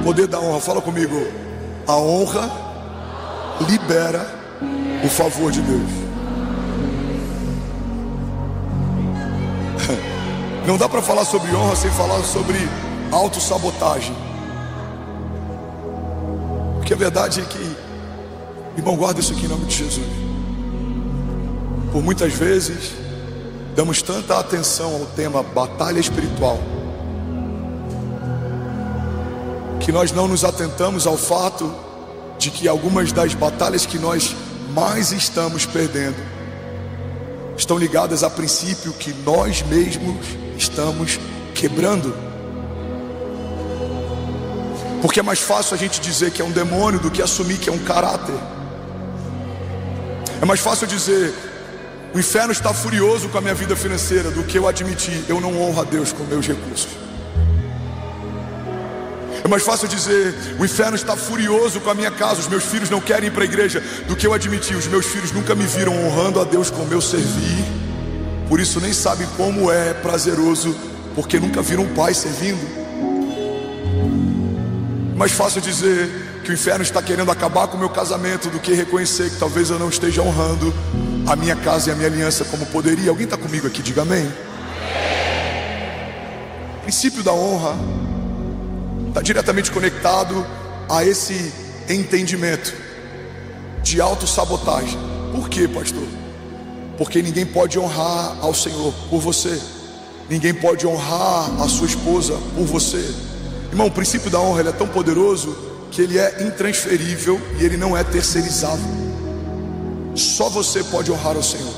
Poder da honra, fala comigo. A honra libera o favor de Deus. Não dá para falar sobre honra sem falar sobre autossabotagem. Porque a verdade é que, irmão, guarda isso aqui em nome de Jesus. Por muitas vezes damos tanta atenção ao tema batalha espiritual que nós não nos atentamos ao fato de que algumas das batalhas que nós mais estamos perdendo estão ligadas a princípio que nós mesmos estamos quebrando. Porque é mais fácil a gente dizer que é um demônio do que assumir que é um caráter. É mais fácil dizer: o inferno está furioso com a minha vida financeira, do que eu admitir: eu não honro a Deus com meus recursos. É mais fácil dizer: o inferno está furioso com a minha casa, os meus filhos não querem ir para a igreja, do que eu admitir: os meus filhos nunca me viram honrando a Deus com o meu servir, por isso nem sabem como é prazeroso, porque nunca viram um pai servindo. É mais fácil dizer que o inferno está querendo acabar com o meu casamento, do que reconhecer que talvez eu não esteja honrando a minha casa e a minha aliança como poderia. Alguém está comigo aqui? Diga amém. O princípio da honra está diretamente conectado a esse entendimento de autossabotagem. Por quê, pastor? Porque ninguém pode honrar ao Senhor por você. Ninguém pode honrar a sua esposa por você. Irmão, o princípio da honra, ele é tão poderoso que ele é intransferível e ele não é terceirizável. Só você pode honrar ao Senhor.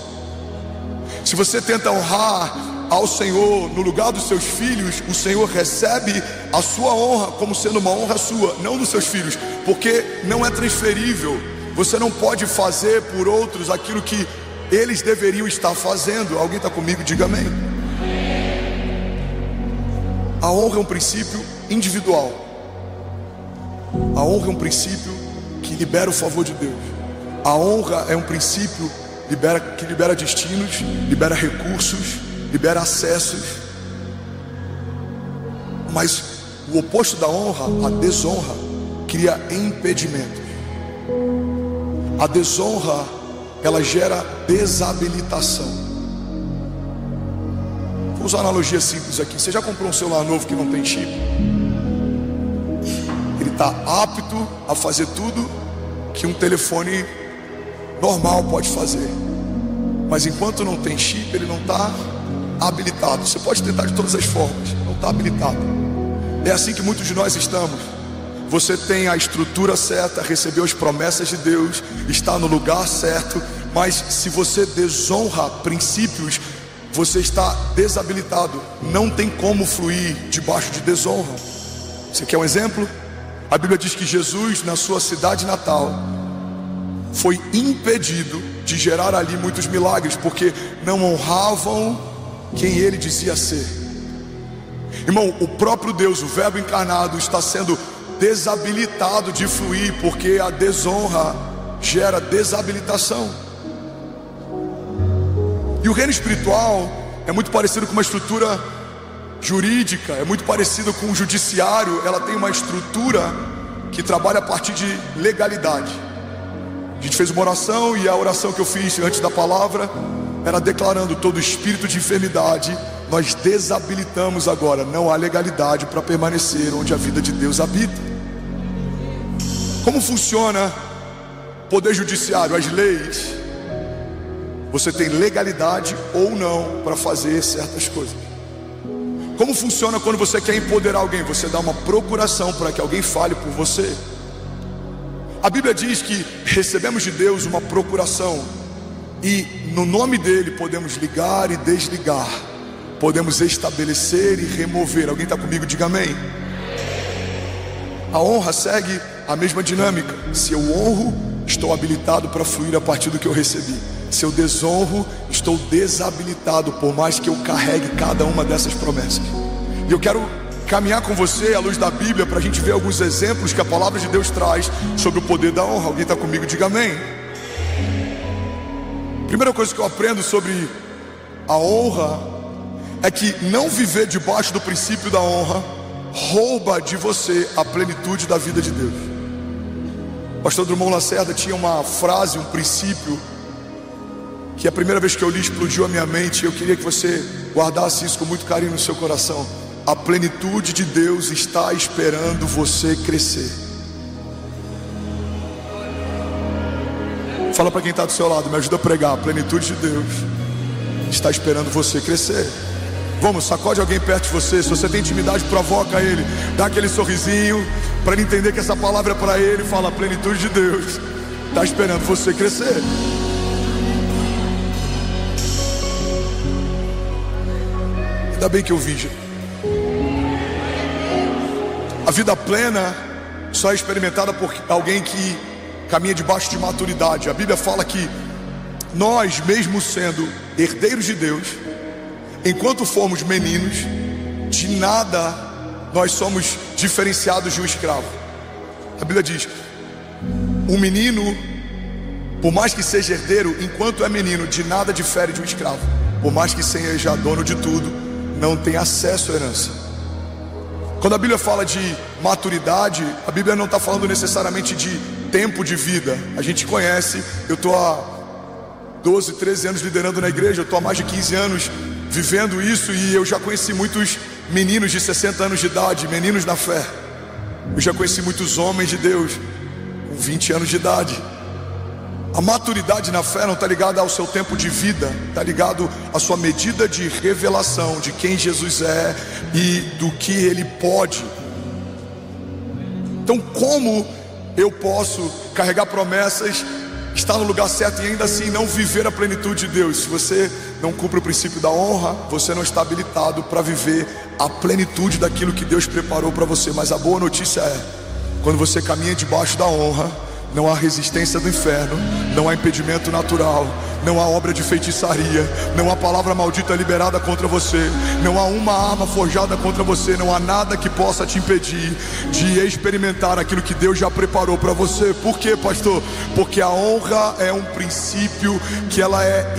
Se você tenta honrar ao Senhor no lugar dos seus filhos, o Senhor recebe a sua honra como sendo uma honra sua, não dos seus filhos, porque não é transferível. Você não pode fazer por outros aquilo que eles deveriam estar fazendo. Alguém está comigo? Diga amém. A honra é um princípio individual. A honra é um princípio que libera o favor de Deus. A honra é um princípio que libera destinos, libera recursos, libera acessos. Mas o oposto da honra, a desonra, cria impedimentos. A desonra, ela gera desabilitação. Vou usar uma analogia simples aqui. Você já comprou um celular novo que não tem chip? Ele está apto a fazer tudo que um telefone normal pode fazer, mas enquanto não tem chip, ele não está habilitado. Você pode tentar de todas as formas, não está habilitado. É assim que muitos de nós estamos. Você tem a estrutura certa, recebeu as promessas de Deus, está no lugar certo, mas se você desonra princípios, você está desabilitado. Não tem como fluir debaixo de desonra. Você quer um exemplo? A Bíblia diz que Jesus, na sua cidade natal, foi impedido de gerar ali muitos milagres, porque não honravam quem ele dizia ser. Irmão, o próprio Deus, o Verbo encarnado, está sendo desabilitado de fluir, porque a desonra gera desabilitação. E o reino espiritual é muito parecido com uma estrutura jurídica, é muito parecido com o judiciário. Ela tem uma estrutura que trabalha a partir de legalidade. A gente fez uma oração, e a oração que eu fiz antes da palavra era declarando: todo espírito de enfermidade nós desabilitamos agora. Não há legalidade para permanecer onde a vida de Deus habita. Como funciona o poder judiciário, as leis? Você tem legalidade ou não para fazer certas coisas. Como funciona quando você quer empoderar alguém? Você dá uma procuração para que alguém fale por você. A Bíblia diz que recebemos de Deus uma procuração, e no nome dele podemos ligar e desligar, podemos estabelecer e remover. Alguém está comigo? Diga amém. A honra segue a mesma dinâmica. Se eu honro, estou habilitado para fluir a partir do que eu recebi. Se eu desonro, estou desabilitado, por mais que eu carregue cada uma dessas promessas. E eu quero caminhar com você à luz da Bíblia para a gente ver alguns exemplos que a palavra de Deus traz sobre o poder da honra. Alguém está comigo? Diga amém. Primeira coisa que eu aprendo sobre a honra é que não viver debaixo do princípio da honra rouba de você a plenitude da vida de Deus. Pastor Drummond Lacerda tinha uma frase, um princípio, que a primeira vez que eu li explodiu a minha mente. Eu queria que você guardasse isso com muito carinho no seu coração. A plenitude de Deus está esperando você crescer. Fala para quem está do seu lado, me ajuda a pregar. A plenitude de Deus está esperando você crescer. Vamos, sacode alguém perto de você. Se você tem intimidade, provoca ele, dá aquele sorrisinho para ele entender que essa palavra é para ele. Fala, a plenitude de Deus está esperando você crescer. Ainda bem que eu vi. A vida plena só é experimentada por alguém que caminha debaixo de maturidade. A Bíblia fala que nós, mesmo sendo herdeiros de Deus, enquanto formos meninos, de nada nós somos diferenciados de um escravo. A Bíblia diz: um menino, por mais que seja herdeiro, enquanto é menino, de nada difere de um escravo. Por mais que seja dono de tudo, não tem acesso à herança. Quando a Bíblia fala de maturidade, a Bíblia não está falando necessariamente de tempo de vida. A gente conhece, eu estou há 12, 13 anos liderando na igreja, eu estou há mais de 15 anos vivendo isso, e eu já conheci muitos meninos de 60 anos de idade, meninos na fé. Eu já conheci muitos homens de Deus com 20 anos de idade. A maturidade na fé não está ligada ao seu tempo de vida, está ligado à sua medida de revelação de quem Jesus é e do que Ele pode. Então, como eu posso carregar promessas, estar no lugar certo e ainda assim não viver a plenitude de Deus? Se você não cumpre o princípio da honra, você não está habilitado para viver a plenitude daquilo que Deus preparou para você. Mas a boa notícia é, quando você caminha debaixo da honra, não há resistência do inferno, não há impedimento natural, não há obra de feitiçaria, não há palavra maldita liberada contra você, não há uma arma forjada contra você, não há nada que possa te impedir de experimentar aquilo que Deus já preparou para você. Por quê, pastor? Porque a honra é um princípio que ela é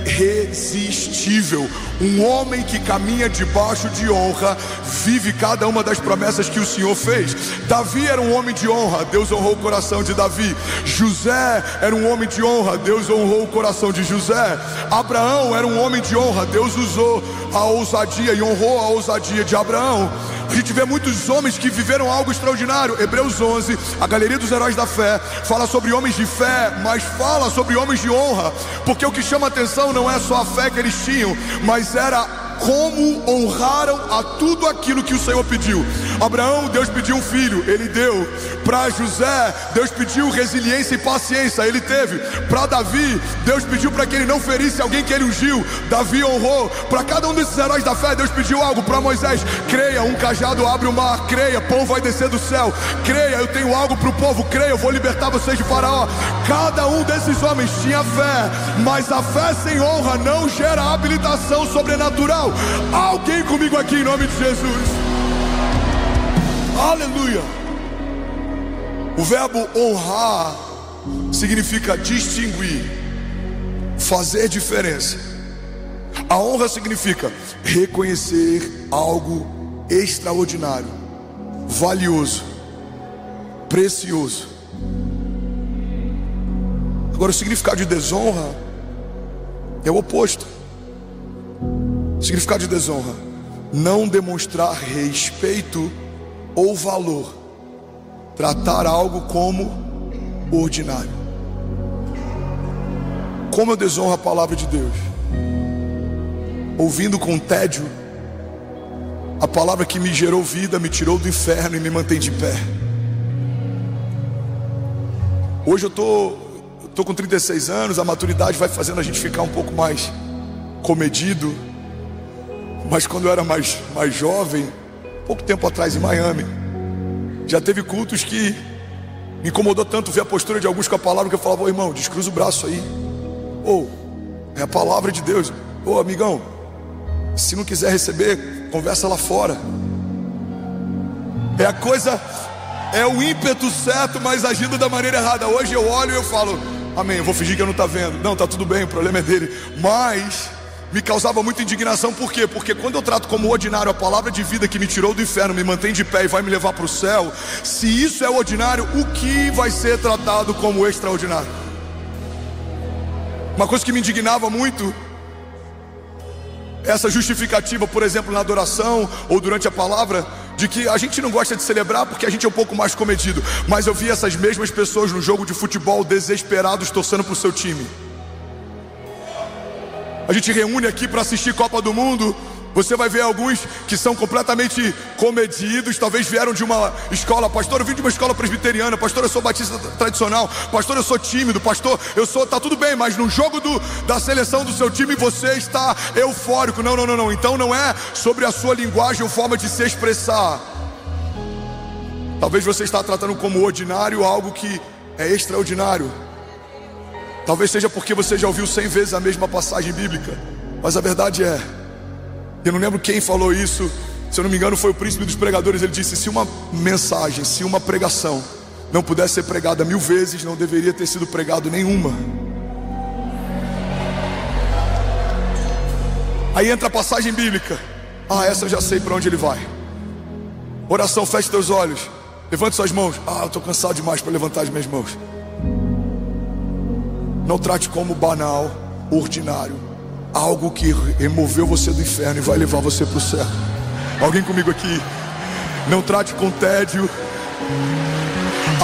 irresistível. Um homem que caminha debaixo de honra vive cada uma das promessas que o Senhor fez. Davi era um homem de honra, Deus honrou o coração de Davi. José era um homem de honra, Deus honrou o coração de José. Abraão era um homem de honra, Deus usou a ousadia e honrou a ousadia de Abraão. A gente vê muitos homens que viveram algo extraordinário. Hebreus 11, a galeria dos heróis da fé, fala sobre homens de fé, mas fala sobre homens de honra, porque o que chama atenção não é só a fé que eles tinham, mas era como honraram a tudo aquilo que o Senhor pediu. Abraão, Deus pediu um filho, ele deu. Para José, Deus pediu resiliência e paciência, ele teve. Para Davi, Deus pediu para que ele não ferisse alguém que ele ungiu, Davi honrou. Para cada um desses heróis da fé, Deus pediu algo. Para Moisés, creia, um cajado abre o mar, creia, pão vai descer do céu, creia, eu tenho algo para o povo, creia, eu vou libertar vocês de Faraó. Cada um desses homens tinha fé, mas a fé sem honra não gera habilitação sobrenatural. Alguém comigo aqui em nome de Jesus? Aleluia. O verbo honrar significa distinguir, fazer diferença. A honra significa reconhecer algo extraordinário, valioso, precioso. Agora, o significado de desonra é o oposto. O significado de desonra: não demonstrar respeito ou valor, tratar algo como ordinário. Como eu desonro a palavra de Deus? Ouvindo com tédio a palavra que me gerou vida, me tirou do inferno e me mantém de pé. Hoje eu tô com 36 anos, a maturidade vai fazendo a gente ficar um pouco mais comedido. Mas quando eu era mais jovem, pouco tempo atrás em Miami, já teve cultos que me incomodou tanto ver a postura de alguns com a palavra, que eu falava: ô irmão, descruza o braço aí. Ou é a palavra de Deus. Ô amigão, se não quiser receber, conversa lá fora. É a coisa, é o ímpeto certo, mas agindo da maneira errada. Hoje eu olho e eu falo: amém, eu vou fingir que eu não estou vendo. Não, está tudo bem, o problema é dele. Mas me causava muita indignação. Por quê? Porque quando eu trato como ordinário a palavra de vida que me tirou do inferno, me mantém de pé e vai me levar para o céu, se isso é ordinário, o que vai ser tratado como extraordinário? Uma coisa que me indignava muito, essa justificativa, por exemplo, na adoração ou durante a palavra, de que a gente não gosta de celebrar porque a gente é um pouco mais comedido. Mas eu vi essas mesmas pessoas no jogo de futebol desesperados torcendo para o seu time. A gente reúne aqui para assistir Copa do Mundo. Você vai ver alguns que são completamente comedidos, talvez vieram de uma escola. Pastor, eu vim de uma escola presbiteriana. Pastor, eu sou batista tradicional. Pastor, eu sou tímido. Pastor, eu sou... Tá tudo bem, mas no jogo da seleção do seu time você está eufórico. Não. Então não é sobre a sua linguagem ou forma de se expressar. Talvez você está tratando como ordinário algo que é extraordinário. Talvez seja porque você já ouviu 100 vezes a mesma passagem bíblica. Mas a verdade é, eu não lembro quem falou isso, se eu não me engano foi o príncipe dos pregadores. Ele disse: se uma mensagem, se uma pregação não pudesse ser pregada 1000 vezes, não deveria ter sido pregado nenhuma. Aí entra a passagem bíblica. Essa eu já sei para onde ele vai. Oração, feche teus olhos, levante suas mãos. Eu estou cansado demais para levantar as minhas mãos. Não trate como banal, ordinário, algo que removeu você do inferno e vai levar você para o céu. Alguém comigo aqui? Não trate com tédio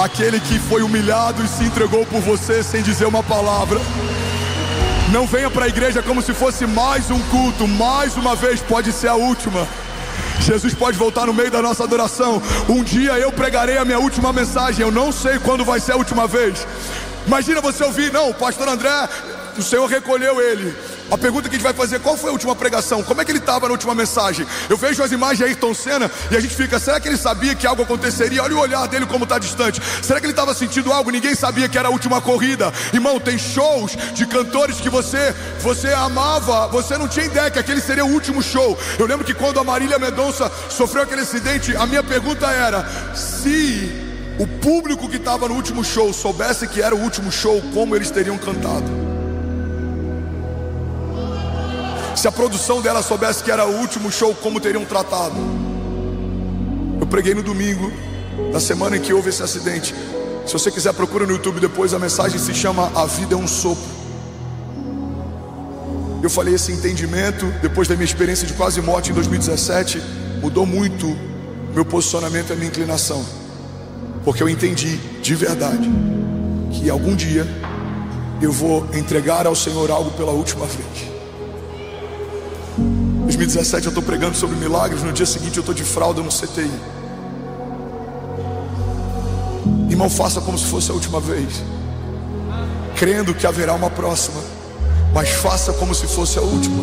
aquele que foi humilhado e se entregou por você sem dizer uma palavra. Não venha para a igreja como se fosse mais um culto, mais uma vez, pode ser a última. Jesus pode voltar no meio da nossa adoração. Um dia eu pregarei a minha última mensagem. Eu não sei quando vai ser a última vez. Imagina você ouvir: não, o pastor André, o Senhor recolheu ele. A pergunta que a gente vai fazer: qual foi a última pregação? Como é que ele estava na última mensagem? Eu vejo as imagens de Ayrton Senna e a gente fica: será que ele sabia que algo aconteceria? Olha o olhar dele como está distante. Será que ele estava sentindo algo? Ninguém sabia que era a última corrida. Irmão, tem shows de cantores que você amava, você não tinha ideia que aquele seria o último show. Eu lembro que quando a Marília Mendonça sofreu aquele acidente, a minha pergunta era: se o público que estava no último show soubesse que era o último show, como eles teriam cantado? Se a produção dela soubesse que era o último show, como teriam tratado? Eu preguei no domingo da semana em que houve esse acidente. Se você quiser, procura no YouTube depois. A mensagem se chama A Vida é um Sopro. Eu falei: esse entendimento, depois da minha experiência de quase morte em 2017, mudou muito meu posicionamento e a minha inclinação. Porque eu entendi de verdade que algum dia eu vou entregar ao Senhor algo pela última vez. 2017 eu estou pregando sobre milagres. No dia seguinte eu estou de fralda no CTI. Irmão, faça como se fosse a última vez, crendo que haverá uma próxima, mas faça como se fosse a última.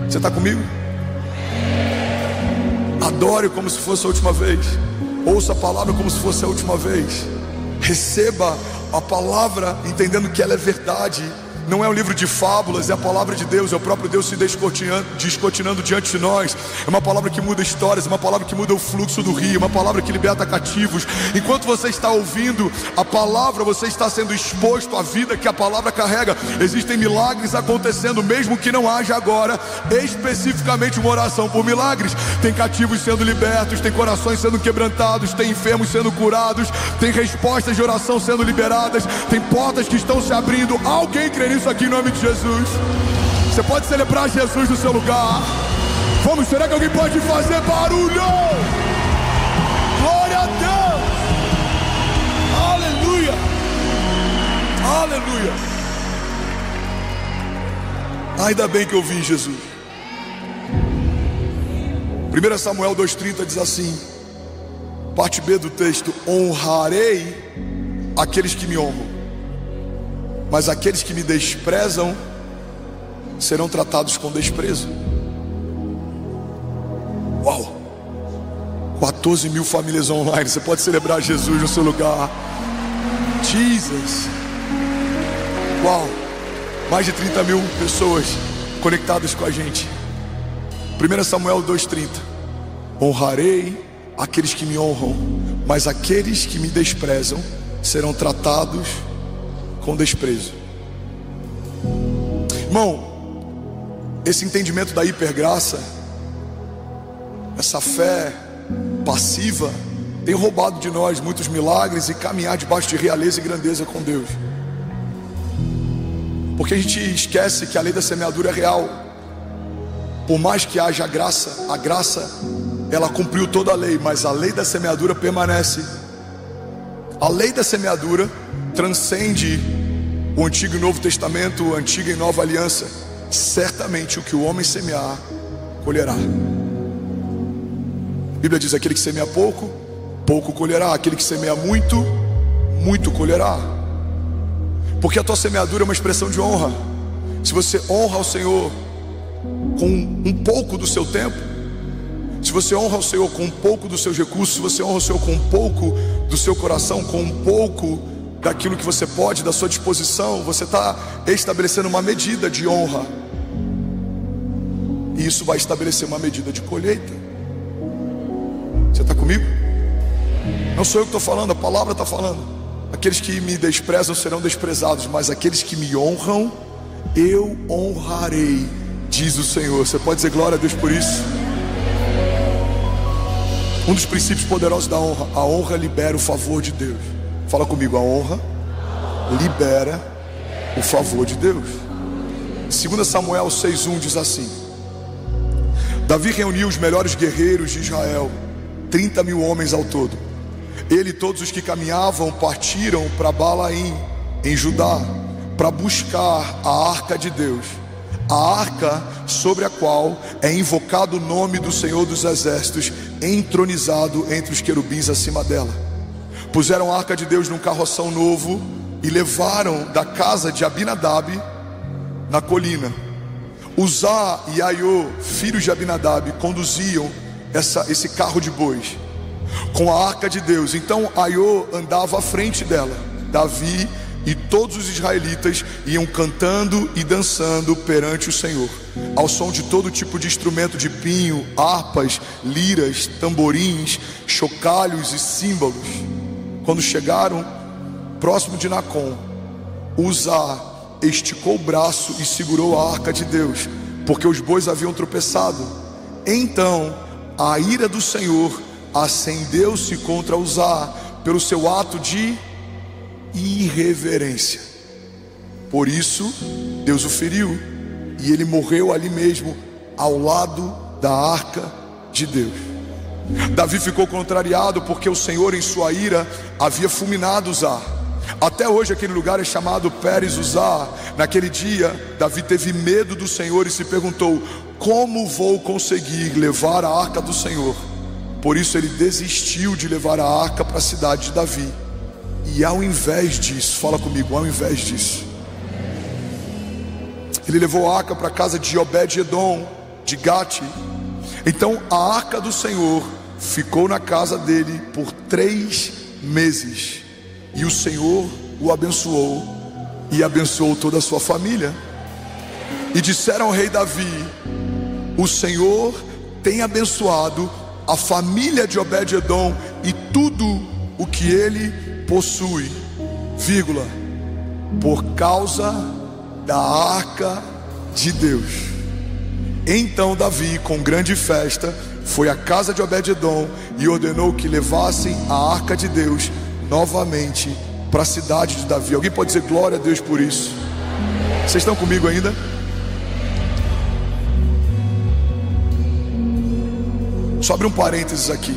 Você está comigo? Adore como se fosse a última vez. Ouça a palavra como se fosse a última vez. Receba a palavra entendendo que ela é verdade. Não é um livro de fábulas, é a palavra de Deus. É o próprio Deus se descortinando diante de nós. É uma palavra que muda histórias, é uma palavra que muda o fluxo do rio, é uma palavra que liberta cativos. Enquanto você está ouvindo a palavra, você está sendo exposto à vida que a palavra carrega. Existem milagres acontecendo, mesmo que não haja agora especificamente uma oração por milagres. Tem cativos sendo libertos, tem corações sendo quebrantados, tem enfermos sendo curados, tem respostas de oração sendo liberadas, tem portas que estão se abrindo. Alguém crê nisso aqui em nome de Jesus? Você pode celebrar Jesus no seu lugar. Vamos, será que alguém pode fazer barulho? Glória a Deus. Aleluia. Aleluia. Ainda bem que eu vi Jesus. 1 Samuel 2,30 diz assim, parte B do texto: honrarei aqueles que me honram, mas aqueles que me desprezam serão tratados com desprezo. Uau! 14 mil famílias online. Você pode celebrar Jesus no seu lugar. Jesus! Uau! Mais de 30 mil pessoas conectadas com a gente. 1 Samuel 2,30: honrarei aqueles que me honram, mas aqueles que me desprezam serão tratados com desprezo. Irmão, esse entendimento da hipergraça, essa fé passiva, tem roubado de nós muitos milagres e caminhar debaixo de realeza e grandeza com Deus. Porque a gente esquece que a lei da semeadura é real. Por mais que haja a graça ela cumpriu toda a lei, mas a lei da semeadura permanece. A lei da semeadura transcende o Antigo e Novo Testamento, a Antiga e Nova Aliança. Certamente o que o homem semear, colherá. A Bíblia diz: aquele que semeia pouco, pouco colherá. Aquele que semeia muito, muito colherá. Porque a tua semeadura é uma expressão de honra. Se você honra ao Senhor com um pouco do seu tempo, se você honra o Senhor com um pouco dos seus recursos, se você honra o Senhor com um pouco do seu coração, com um pouco daquilo que você pode, da sua disposição, você está estabelecendo uma medida de honra. E isso vai estabelecer uma medida de colheita. Você está comigo? Não sou eu que estou falando, a palavra está falando. Aqueles que me desprezam serão desprezados, mas aqueles que me honram, eu honrarei, diz o Senhor. Você pode dizer glória a Deus por isso? Um dos princípios poderosos da honra: a honra libera o favor de Deus. Fala comigo: a honra libera o favor de Deus. 2 Samuel 6:1 diz assim: Davi reuniu os melhores guerreiros de Israel, 30.000 homens ao todo. Ele e todos os que caminhavam partiram para Balaim, em Judá, para buscar a arca de Deus, a arca sobre a qual é invocado o nome do Senhor dos Exércitos, entronizado entre os querubins acima dela. Puseram a arca de Deus num carroção novo e levaram da casa de Abinadab na colina. Uzá e Aiô, filhos de Abinadab, conduziam esse carro de bois com a arca de Deus. Então Aiô andava à frente dela. Davi e todos os israelitas iam cantando e dançando perante o Senhor, ao som de todo tipo de instrumento de pinho, harpas, liras, tamborins, chocalhos e símbolos. Quando chegaram próximo de Nacon, Uzá esticou o braço e segurou a arca de Deus, porque os bois haviam tropeçado. Então a ira do Senhor acendeu-se contra Uzá pelo seu ato de irreverência. Por isso Deus o feriu, e ele morreu ali mesmo, ao lado da arca de Deus. Davi ficou contrariado, porque o Senhor em sua ira havia fulminado Uzá. Até hoje aquele lugar é chamado Pérez Uzá. Naquele dia Davi teve medo do Senhor e se perguntou: como vou conseguir levar a arca do Senhor? Por isso ele desistiu de levar a arca para a cidade de Davi. E ao invés disso, fala comigo, ao invés disso, ele levou a arca para a casa de Obed-Edom, de Gate. Então a arca do Senhor ficou na casa dele por 3 meses. E o Senhor o abençoou e abençoou toda a sua família. E disseram ao rei Davi: o Senhor tem abençoado a família de Obed-Edom e tudo o que ele possui, vírgula, por causa da arca de Deus. Então Davi, com grande festa, foi à casa de Obed-Edom e ordenou que levassem a arca de Deus novamente para a cidade de Davi. Alguém pode dizer glória a Deus por isso? Vocês estão comigo ainda? Só abre um parênteses aqui.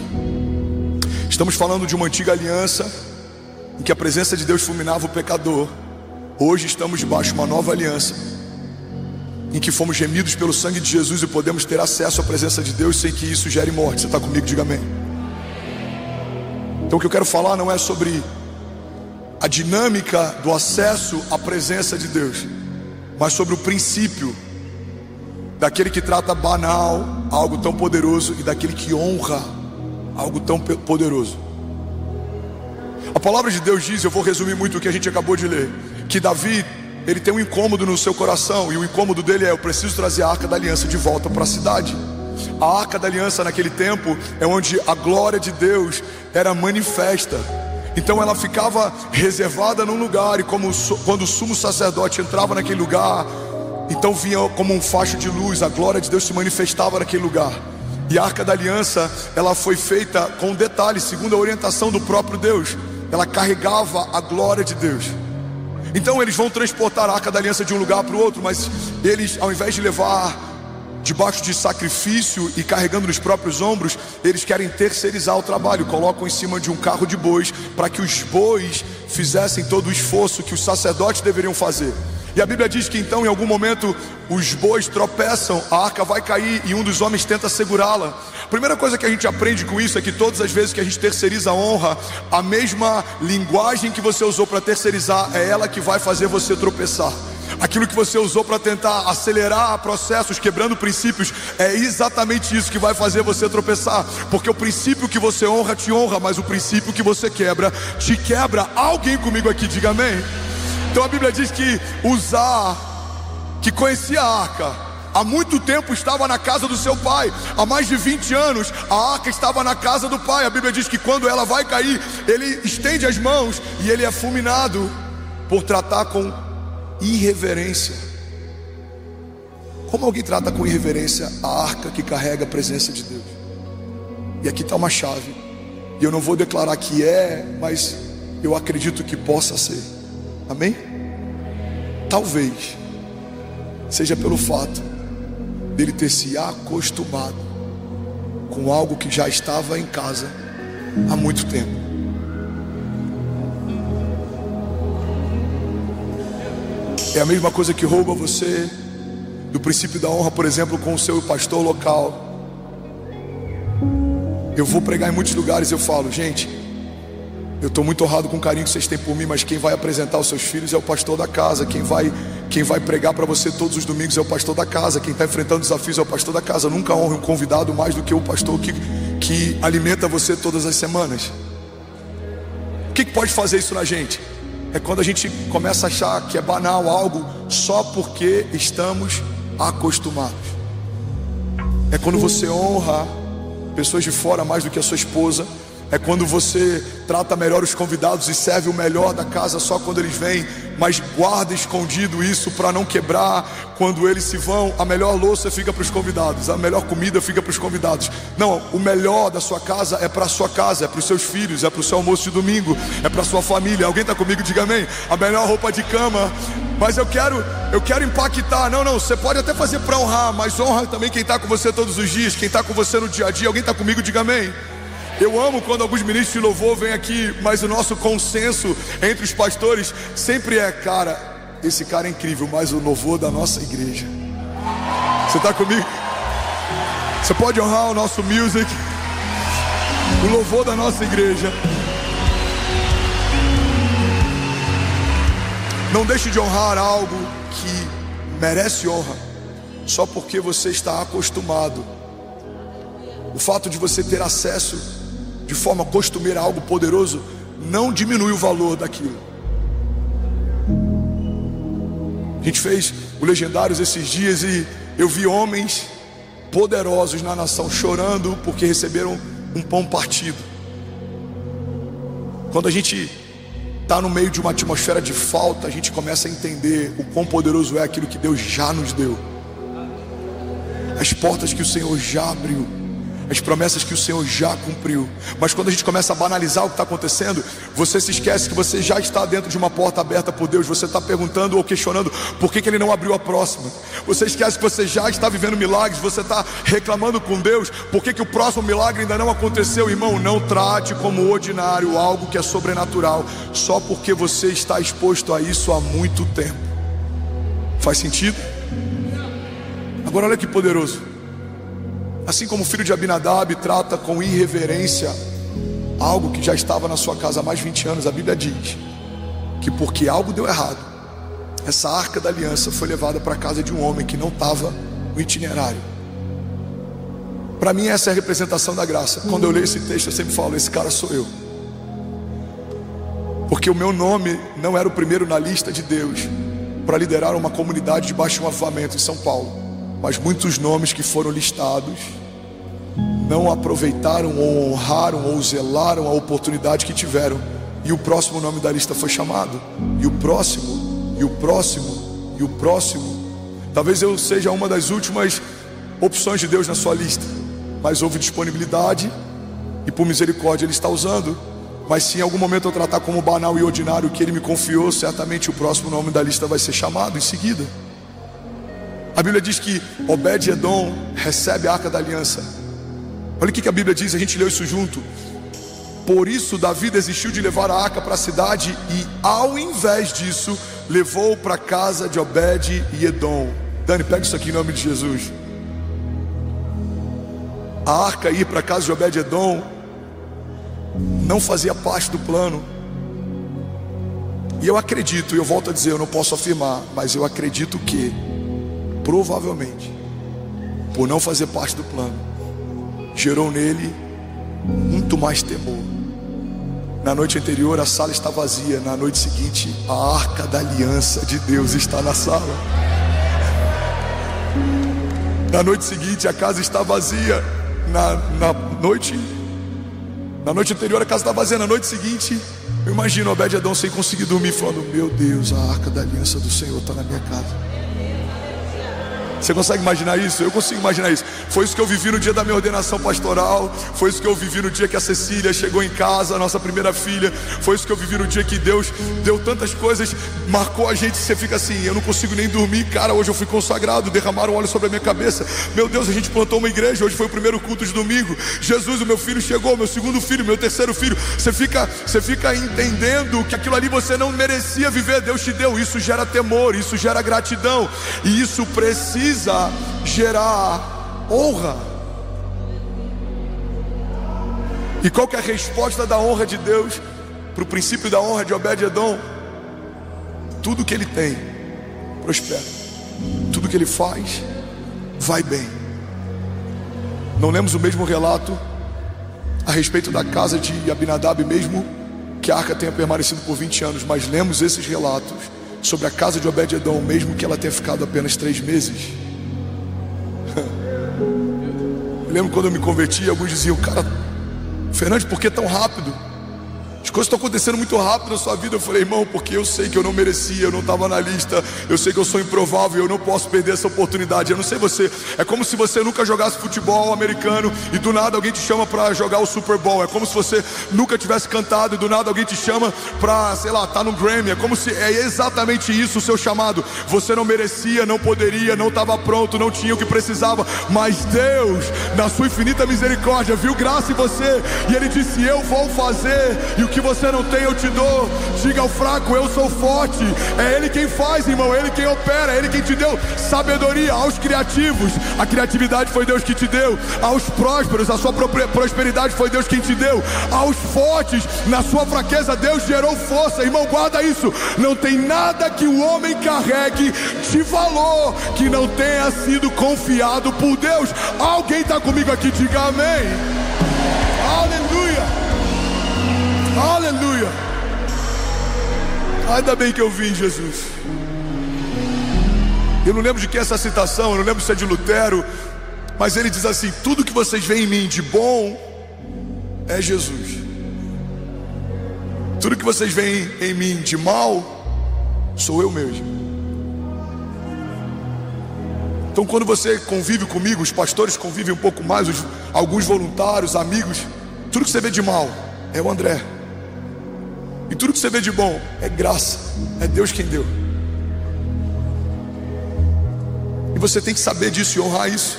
Estamos falando de uma antiga aliança em que a presença de Deus fulminava o pecador. Hoje estamos debaixo de uma nova aliança em que fomos remidos pelo sangue de Jesus e podemos ter acesso à presença de Deus sem que isso gere morte. Você está comigo? Diga amém. Então o que eu quero falar não é sobre a dinâmica do acesso à presença de Deus, mas sobre o princípio daquele que trata banal algo tão poderoso e daquele que honra algo tão poderoso. A palavra de Deus diz, eu vou resumir muito o que a gente acabou de ler, que Davi, ele tem um incômodo no seu coração, e o incômodo dele é: eu preciso trazer a arca da aliança de volta para a cidade. A arca da aliança naquele tempo é onde a glória de Deus era manifesta. Então ela ficava reservada num lugar, e quando o sumo sacerdote entrava naquele lugar, Então vinha como um facho de luz, a glória de Deus se manifestava naquele lugar. E a Arca da Aliança, ela foi feita com detalhe, segundo a orientação do próprio Deus. Ela carregava a glória de Deus. Então eles vão transportar a Arca da Aliança de um lugar para o outro, mas eles, ao invés de levar debaixo de sacrifício e carregando nos próprios ombros, eles querem terceirizar o trabalho. Colocam em cima de um carro de bois, para que os bois fizessem todo o esforço que os sacerdotes deveriam fazer. E a Bíblia diz que então em algum momento os bois tropeçam, a arca vai cair e um dos homens tenta segurá-la. A primeira coisa que a gente aprende com isso é que todas as vezes que a gente terceiriza a honra, a mesma linguagem que você usou para terceirizar é ela que vai fazer você tropeçar. Aquilo que você usou para tentar acelerar processos, quebrando princípios, é exatamente isso que vai fazer você tropeçar. Porque o princípio que você honra te honra, mas o princípio que você quebra te quebra. Alguém comigo aqui, diga amém. Então a Bíblia diz que Uzá, que conhecia a arca, há muito tempo estava na casa do seu pai. Há mais de 20 anos a arca estava na casa do pai. A Bíblia diz que quando ela vai cair, ele estende as mãos e ele é fulminado por tratar com irreverência. Como alguém trata com irreverência a arca que carrega a presença de Deus? E aqui está uma chave, e eu não vou declarar que é, mas eu acredito que possa ser. Amém? Talvez seja pelo fato dele ter se acostumado com algo que já estava em casa há muito tempo. É a mesma coisa que rouba você do princípio da honra, por exemplo, com o seu pastor local. Eu vou pregar em muitos lugares e eu falo, gente, eu estou muito honrado com o carinho que vocês têm por mim, mas quem vai apresentar os seus filhos é o pastor da casa. Quem vai pregar para você todos os domingos é o pastor da casa. Quem está enfrentando desafios é o pastor da casa. Eu nunca honro um convidado mais do que o pastor que alimenta você todas as semanas. O que pode fazer isso na gente? É quando a gente começa a achar que é banal algo só porque estamos acostumados. É quando você honra pessoas de fora mais do que a sua esposa. É quando você trata melhor os convidados e serve o melhor da casa só quando eles vêm, mas guarda escondido isso para não quebrar. Quando eles se vão, a melhor louça fica para os convidados, a melhor comida fica para os convidados. Não, o melhor da sua casa é para a sua casa, é para os seus filhos, é para o seu almoço de domingo, é para a sua família. Alguém está comigo? Diga amém. A melhor roupa de cama. Mas eu quero impactar. Não, você pode até fazer para honrar, mas honra também quem está com você todos os dias, quem está com você no dia a dia. Alguém está comigo? Diga amém. Eu amo quando alguns ministros de louvor vêm aqui, mas o nosso consenso entre os pastores sempre é, cara, esse cara é incrível, mas o louvor da nossa igreja. Você está comigo? Você pode honrar o nosso music, o louvor da nossa igreja. Não deixe de honrar algo que merece honra, só porque você está acostumado. O fato de você ter acesso de forma costumeira a algo poderoso não diminui o valor daquilo. A gente fez o Legendários esses dias e eu vi homens poderosos na nação chorando porque receberam um pão partido. Quando a gente está no meio de uma atmosfera de falta, a gente começa a entender o quão poderoso é aquilo que Deus já nos deu, as portas que o Senhor já abriu, as promessas que o Senhor já cumpriu. Mas quando a gente começa a banalizar o que está acontecendo, você se esquece que você já está dentro de uma porta aberta por Deus. Você está perguntando ou questionando por que Ele não abriu a próxima. Você esquece que você já está vivendo milagres. Você está reclamando com Deus por que o próximo milagre ainda não aconteceu. Irmão, não trate como ordinário algo que é sobrenatural só porque você está exposto a isso há muito tempo. Faz sentido? Agora olha que poderoso. Assim como o filho de Abinadab trata com irreverência algo que já estava na sua casa há mais de 20 anos, a Bíblia diz que porque algo deu errado, essa arca da aliança foi levada para a casa de um homem que não estava no itinerário. Para mim essa é a representação da graça. Quando eu leio esse texto eu sempre falo, esse cara sou eu. Porque o meu nome não era o primeiro na lista de Deus para liderar uma comunidade debaixo de um avivamento em São Paulo. Mas muitos nomes que foram listados não aproveitaram ou honraram ou zelaram a oportunidade que tiveram. E o próximo nome da lista foi chamado. E o próximo, e o próximo, e o próximo. Talvez eu seja uma das últimas opções de Deus na sua lista, mas houve disponibilidade e por misericórdia Ele está usando. Mas se em algum momento eu tratar como banal e ordinário o que Ele me confiou, certamente o próximo nome da lista vai ser chamado em seguida. A Bíblia diz que Obed-Edom recebe a Arca da Aliança. Olha o que a Bíblia diz, a gente leu isso junto. Por isso Davi desistiu de levar a arca para a cidade e, ao invés disso, levou para a casa de Obed e Edom. Dani, pega isso aqui em nome de Jesus. A arca ir para a casa de Obed e Edom não fazia parte do plano. E eu acredito, e eu volto a dizer, eu não posso afirmar, mas eu acredito que, provavelmente, por não fazer parte do plano, gerou nele muito mais temor. Na noite anterior a sala está vazia, na noite seguinte a Arca da Aliança de Deus está na sala. Na noite seguinte a casa está vazia. Na noite anterior a casa está vazia. Na noite seguinte eu imagino Obed-Edom sem conseguir dormir, falando: meu Deus, a Arca da Aliança do Senhor está na minha casa. Você consegue imaginar isso? Eu consigo imaginar isso. Foi isso que eu vivi no dia da minha ordenação pastoral. Foi isso que eu vivi no dia que a Cecília chegou em casa, a nossa primeira filha. Foi isso que eu vivi no dia que Deus deu tantas coisas, marcou a gente. Você fica assim: eu não consigo nem dormir. Cara, hoje eu fui consagrado, derramaram óleo sobre a minha cabeça. Meu Deus, a gente plantou uma igreja. Hoje foi o primeiro culto de domingo. Jesus, o meu filho chegou, meu segundo filho, meu terceiro filho. Você fica entendendo que aquilo ali você não merecia viver, Deus te deu. Isso gera temor, isso gera gratidão, e isso precisa gerar honra. E qual que é a resposta da honra de Deus para o princípio da honra de Obed-Edom? Tudo que ele tem prospera, tudo que ele faz vai bem. Não lemos o mesmo relato a respeito da casa de Abinadab, mesmo que a arca tenha permanecido por 20 anos, mas lemos esses relatos sobre a casa de Obed-Edom, mesmo que ela tenha ficado apenas 3 meses. Eu lembro quando eu me converti, alguns diziam: cara, Fernandes, por que tão rápido? As coisas estão acontecendo muito rápido na sua vida. Eu falei: irmão, porque eu sei que eu não merecia, eu não estava na lista, eu sei que eu sou improvável, eu não posso perder essa oportunidade. Eu não sei você, é como se você nunca jogasse futebol americano e do nada alguém te chama para jogar o Super Bowl. É como se você nunca tivesse cantado e do nada alguém te chama para, sei lá, tá no Grammy. É como se, é exatamente isso o seu chamado. Você não merecia, não poderia, não estava pronto, não tinha o que precisava, mas Deus, na sua infinita misericórdia, viu graça em você e Ele disse: eu vou fazer, e o que você não tem eu te dou. Diga ao fraco: eu sou forte. É Ele quem faz, irmão, é Ele quem opera, é Ele quem te deu sabedoria. Aos criativos, a criatividade foi Deus que te deu. Aos prósperos, a sua prosperidade foi Deus quem te deu. Aos fortes, na sua fraqueza Deus gerou força. Irmão, guarda isso: não tem nada que o homem carregue de valor que não tenha sido confiado por Deus. Alguém está comigo aqui? Diga amém. Aleluia. Aleluia. Ainda bem que eu vim, Jesus. Eu não lembro de quem é essa citação, eu não lembro se é de Lutero, mas ele diz assim: tudo que vocês veem em mim de bom é Jesus. Tudo que vocês veem em mim de mal sou eu mesmo. Então quando você convive comigo, os pastores convivem um pouco mais, alguns voluntários, amigos, tudo que você vê de mal é o André. E tudo que você vê de bom é graça, é Deus quem deu. E você tem que saber disso e honrar isso,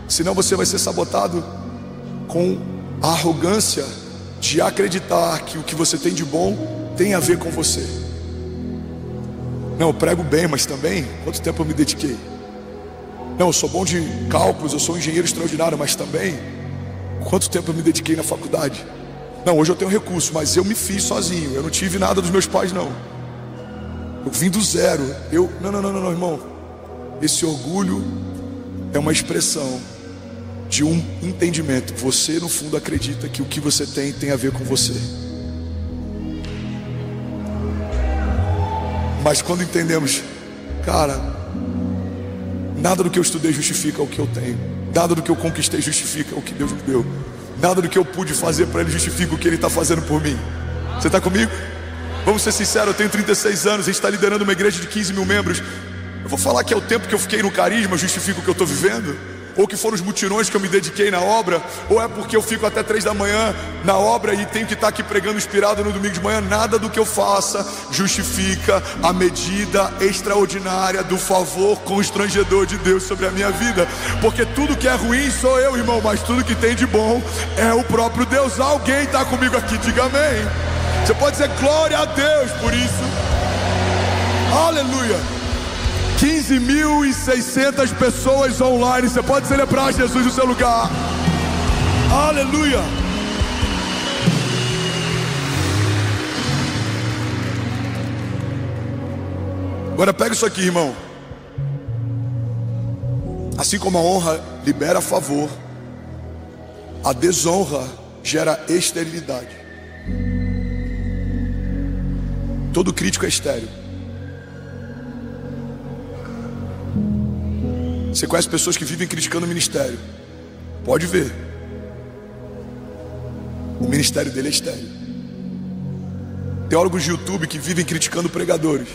senão você vai ser sabotado com a arrogância de acreditar que o que você tem de bom tem a ver com você. Não, eu prego bem, mas também, quanto tempo eu me dediquei? Não, eu sou bom de cálculos, eu sou um engenheiro extraordinário, mas também, quanto tempo eu me dediquei na faculdade? Não, hoje eu tenho recurso, mas eu me fiz sozinho. Eu não tive nada dos meus pais, não. Eu vim do zero. Não, irmão. Esse orgulho é uma expressão de um entendimento. Você, no fundo, acredita que o que você tem a ver com você. Mas quando entendemos, cara, nada do que eu estudei justifica o que eu tenho. Nada do que eu conquistei justifica o que Deus me deu. Nada do que eu pude fazer para Ele justifica o que Ele está fazendo por mim. Você está comigo? Vamos ser sinceros, eu tenho 36 anos, a gente está liderando uma igreja de 15 mil membros. Eu vou falar que é o tempo que eu fiquei no carisma justifica o que eu estou vivendo? Ou que foram os mutirões que eu me dediquei na obra? Ou é porque eu fico até 3 da manhã na obra e tenho que estar aqui pregando inspirado no domingo de manhã? Nada do que eu faça justifica a medida extraordinária do favor constrangedor de Deus sobre a minha vida. Porque tudo que é ruim sou eu, irmão, mas tudo que tem de bom é o próprio Deus. Alguém está comigo aqui, diga amém. Você pode dizer glória a Deus por isso. Aleluia. 15.600 pessoas online. Você pode celebrar Jesus no seu lugar. Aleluia. Agora pega isso aqui, irmão. Assim como a honra libera favor, a desonra gera esterilidade. Todo crítico é estéril. Você conhece pessoas que vivem criticando o ministério? Pode ver. O ministério dele é estéril. Teólogos de YouTube que vivem criticando pregadores.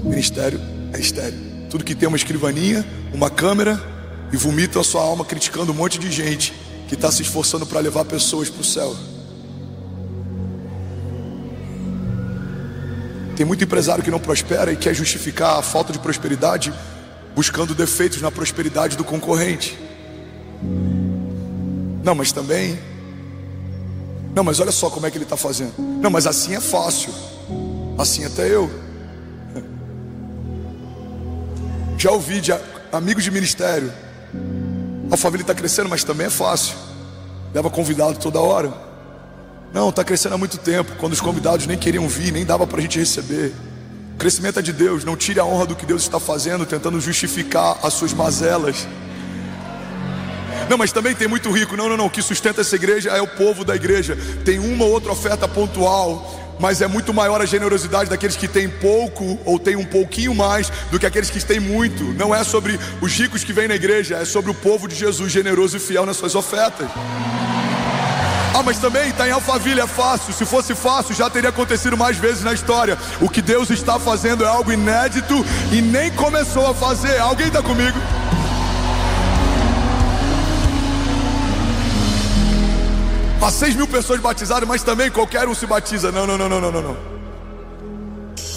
O ministério é estéril. Tudo que tem uma escrivaninha, uma câmera e vomita a sua alma criticando um monte de gente que está se esforçando para levar pessoas para o céu. Tem muito empresário que não prospera e quer justificar a falta de prosperidade buscando defeitos na prosperidade do concorrente. Não, mas também... Não, mas olha só como é que ele está fazendo. Não, mas assim é fácil. Assim até eu. Já ouvi de amigos de ministério: a família está crescendo, mas também é fácil. Leva convidado toda hora. Não, está crescendo há muito tempo. Quando os convidados nem queriam vir, nem dava para a gente receber. O crescimento é de Deus. Não tire a honra do que Deus está fazendo, tentando justificar as suas mazelas. Não, mas também tem muito rico. Não, o que sustenta essa igreja é o povo da igreja. Tem uma ou outra oferta pontual, mas é muito maior a generosidade daqueles que têm pouco ou têm um pouquinho mais do que aqueles que têm muito. Não é sobre os ricos que vêm na igreja, é sobre o povo de Jesus generoso e fiel nas suas ofertas. Ah, mas também está em Alphaville, é fácil. Se fosse fácil, já teria acontecido mais vezes na história. O que Deus está fazendo é algo inédito e nem começou a fazer. Alguém está comigo? Há 6.000 pessoas batizadas, mas também qualquer um se batiza. Não.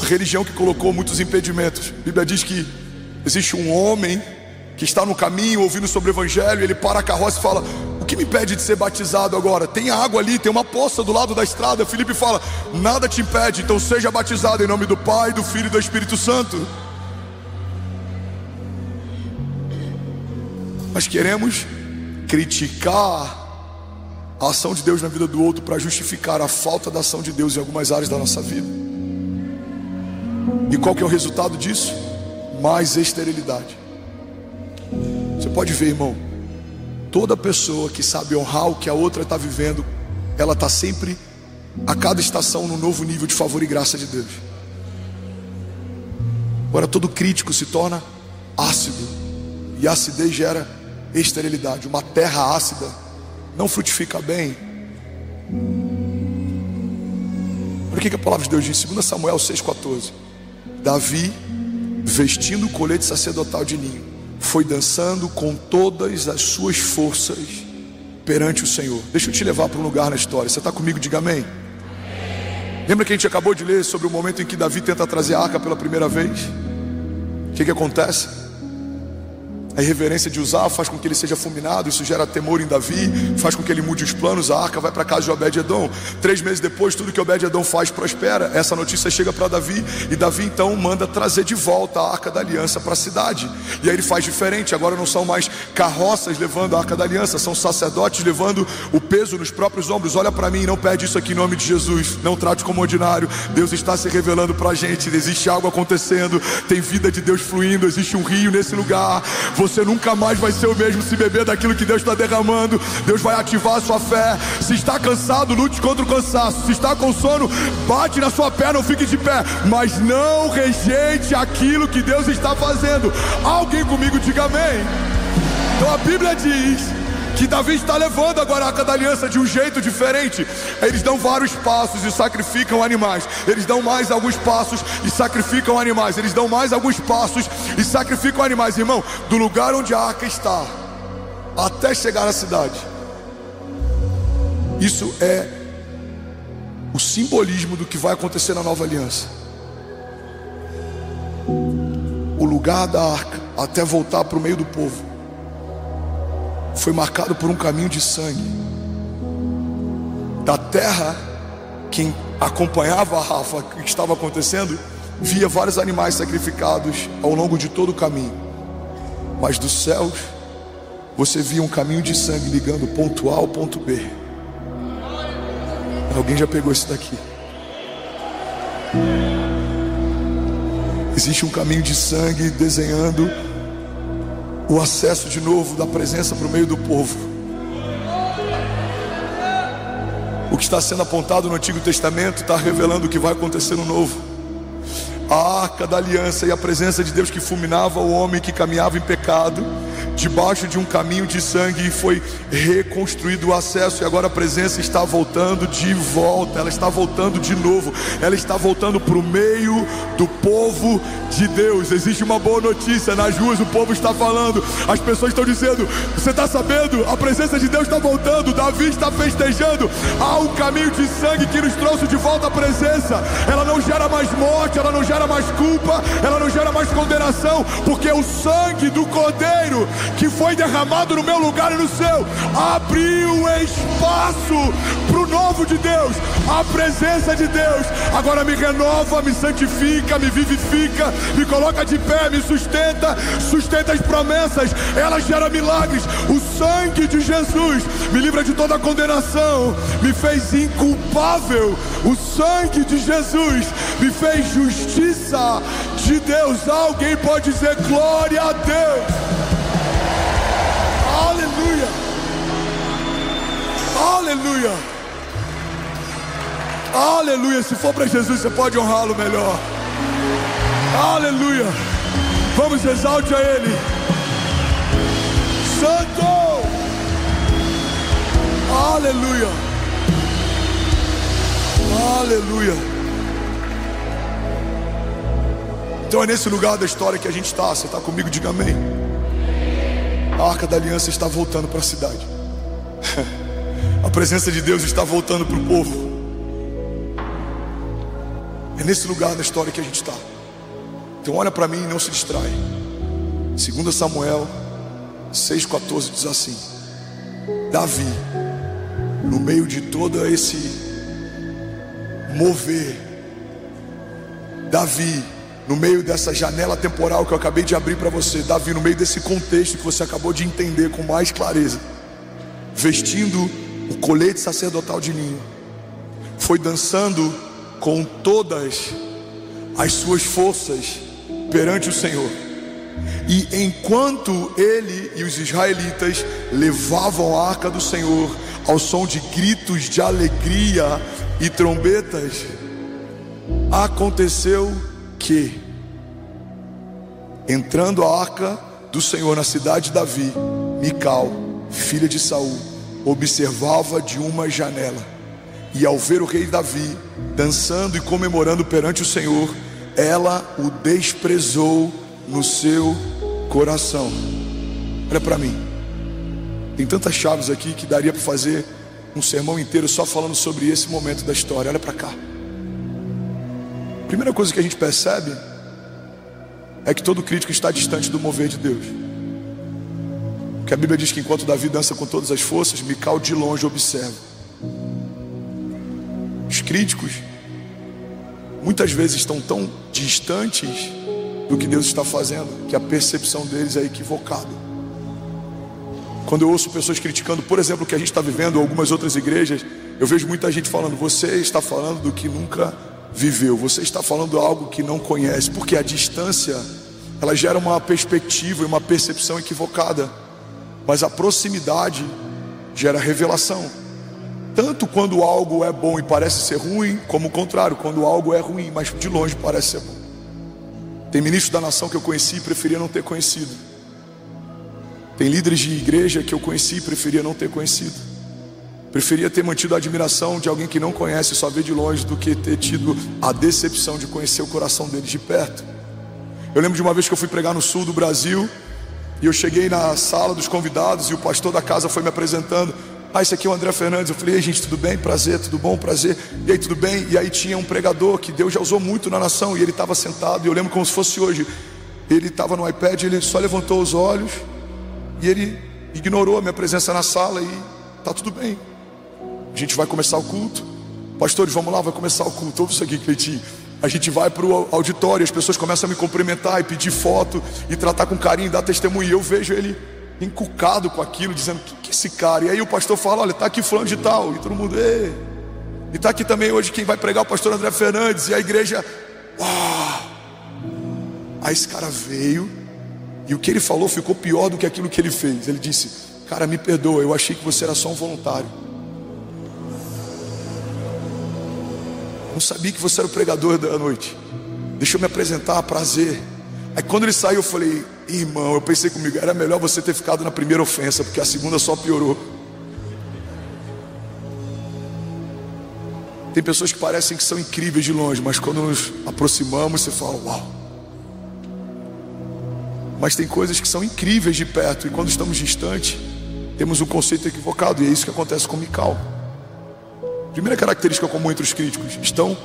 A religião que colocou muitos impedimentos. A Bíblia diz que existe um homem que está no caminho ouvindo sobre o evangelho. Ele para a carroça e fala: o que me impede de ser batizado agora? Tem água ali, tem uma poça do lado da estrada. Filipe fala: nada te impede, então seja batizado em nome do Pai, do Filho e do Espírito Santo. Nós queremos criticar a ação de Deus na vida do outro para justificar a falta da ação de Deus em algumas áreas da nossa vida. E qual que é o resultado disso? Mais esterilidade. Você pode ver, irmão, toda pessoa que sabe honrar o que a outra está vivendo, ela está sempre, a cada estação, num novo nível de favor e graça de Deus. Agora, todo crítico se torna ácido, e a acidez gera esterilidade. Uma terra ácida não frutifica bem. Olha o que a palavra de Deus diz em 2 Samuel 6,14. Davi, vestindo o colete sacerdotal de linho, foi dançando com todas as suas forças perante o Senhor. Deixa eu te levar para um lugar na história. Você está comigo? Diga amém. Lembra que a gente acabou de ler sobre o momento em que Davi tenta trazer a arca pela primeira vez? O que acontece? A irreverência de Uzá faz com que ele seja fulminado. Isso gera temor em Davi, faz com que ele mude os planos. A arca vai para a casa de Obed-edom. 3 meses depois, tudo que Obed-edom faz prospera. Essa notícia chega para Davi, e Davi então manda trazer de volta a arca da aliança para a cidade. E aí ele faz diferente. Agora não são mais carroças levando a arca da aliança, são sacerdotes levando o peso nos próprios ombros. Olha para mim, não perde isso aqui em nome de Jesus. Não trate como ordinário. Deus está se revelando para a gente. Existe algo acontecendo, tem vida de Deus fluindo, existe um rio nesse lugar. Você nunca mais vai ser o mesmo se beber daquilo que Deus está derramando. Deus vai ativar a sua fé. Se está cansado, lute contra o cansaço. Se está com sono, bate na sua perna ou fique de pé, mas não rejeite aquilo que Deus está fazendo. Alguém comigo diga amém. Então a Bíblia diz que Davi está levando agora a Arca da Aliança de um jeito diferente. Eles dão vários passos e sacrificam animais. Eles dão mais alguns passos e sacrificam animais. Eles dão mais alguns passos e sacrificam animais. Irmão, do lugar onde a arca está até chegar à cidade, isso é o simbolismo do que vai acontecer na nova aliança. O lugar da arca até voltar para o meio do povo foi marcado por um caminho de sangue. Da terra, quem acompanhava a Rafa, o que estava acontecendo, via vários animais sacrificados ao longo de todo o caminho. Mas dos céus, você via um caminho de sangue ligando ponto A ao ponto B. Alguém já pegou isso daqui? Existe um caminho de sangue desenhando o acesso de novo da presença para o meio do povo. O que está sendo apontado no Antigo Testamento está revelando o que vai acontecer no Novo. A Arca da Aliança e a presença de Deus que fulminava o homem que caminhava em pecado, debaixo de um caminho de sangue, e foi reconstruído o acesso. E agora a presença está voltando de volta. Ela está voltando de novo. Ela está voltando para o meio do povo de Deus. Existe uma boa notícia nas ruas. O povo está falando, as pessoas estão dizendo: você está sabendo? A presença de Deus está voltando. Davi está festejando. Há um caminho de sangue que nos trouxe de volta à presença. Ela não gera mais morte, ela não gera mais culpa, ela não gera mais condenação, porque o sangue do Cordeiro que foi derramado no meu lugar e no seu abriu espaço para o novo de Deus. A presença de Deus agora me renova, me santifica, me vivifica, me coloca de pé, me sustenta as promessas. Ela gera milagres. O sangue de Jesus me livra de toda condenação, me fez inculpável. O sangue de Jesus me fez justiça de Deus. Alguém pode dizer glória a Deus? Aleluia, aleluia, aleluia. Se for para Jesus, você pode honrá-lo melhor. Aleluia. Vamos, exalte a Ele. Santo. Aleluia, aleluia. Então é nesse lugar da história que a gente está. Você está comigo? Diga amém. A Arca da Aliança está voltando para a cidade. A presença de Deus está voltando para o povo. É nesse lugar da história que a gente está. Então olha para mim e não se distrai. 2 Samuel 6,14 diz assim: Davi, no meio de todo esse mover, Davi, no meio dessa janela temporal que eu acabei de abrir para você, Davi, no meio desse contexto que você acabou de entender com mais clareza, vestindo o colete sacerdotal de linho, foi dançando com todas as suas forças perante o Senhor. E enquanto ele e os israelitas levavam a arca do Senhor ao som de gritos de alegria e trombetas, aconteceu que, entrando a arca do Senhor na cidade de Davi, Mical, filha de Saul, observava de uma janela. E ao ver o rei Davi dançando e comemorando perante o Senhor, ela o desprezou no seu coração. Olha para mim. Tem tantas chaves aqui que daria para fazer um sermão inteiro só falando sobre esse momento da história. Olha para cá. Primeira coisa que a gente percebe é que todo crítico está distante do mover de Deus. Porque a Bíblia diz que enquanto Davi dança com todas as forças, Mical de longe observa. Os críticos muitas vezes estão tão distantes do que Deus está fazendo que a percepção deles é equivocada. Quando eu ouço pessoas criticando, por exemplo, o que a gente está vivendo, ou algumas outras igrejas, eu vejo muita gente falando: você está falando do que nunca viveu, você está falando algo que não conhece. Porque a distância, ela gera uma perspectiva e uma percepção equivocada, mas a proximidade gera revelação. Tanto quando algo é bom e parece ser ruim, como o contrário, quando algo é ruim, mas de longe parece ser bom. Tem ministros da nação que eu conheci e preferia não ter conhecido, Tem líderes de igreja que eu conheci e preferia não ter conhecido. Preferia ter mantido a admiração de alguém que não conhece, só vê de longe, do que ter tido a decepção de conhecer o coração deles de perto. Eu lembro de uma vez que eu fui pregar no sul do Brasil, e eu cheguei na sala dos convidados e o pastor da casa foi me apresentando. Esse aqui é o André Fernandes. Eu falei: ei, gente, tudo bem? Prazer, tudo bom? Prazer. E aí, tudo bem? E aí tinha um pregador que Deus já usou muito na nação, e ele estava sentado, e eu lembro como se fosse hoje. Ele estava no iPad, ele só levantou os olhos e ele ignorou a minha presença na sala, e tá tudo bem, a gente vai começar o culto. Pastores, vamos lá, vai começar o culto. Ouve isso aqui, Cleitinho. A gente vai para o auditório, as pessoas começam a me cumprimentar e pedir foto e tratar com carinho, dar testemunho. E eu vejo ele encucado com aquilo, dizendo: que é esse cara? E aí o pastor fala: olha, tá aqui fulano de tal. E todo mundo: ê. E tá aqui também hoje quem vai pregar, o pastor André Fernandes. E a igreja: uau. Aí esse cara veio, e o que ele falou ficou pior do que aquilo que ele fez. Ele disse: cara, me perdoa, eu achei que você era só um voluntário. Não sabia que você era o pregador da noite. Deixa eu me apresentar, prazer. Aí quando ele saiu eu falei: irmão, eu pensei comigo, era melhor você ter ficado na primeira ofensa, porque a segunda só piorou. Tem pessoas que parecem que são incríveis de longe, mas quando nos aproximamos você fala: uau. Mas tem coisas que são incríveis de perto, e quando estamos distantes temos um conceito equivocado. E é isso que acontece com Mical. Primeira característica comum entre os críticos: estão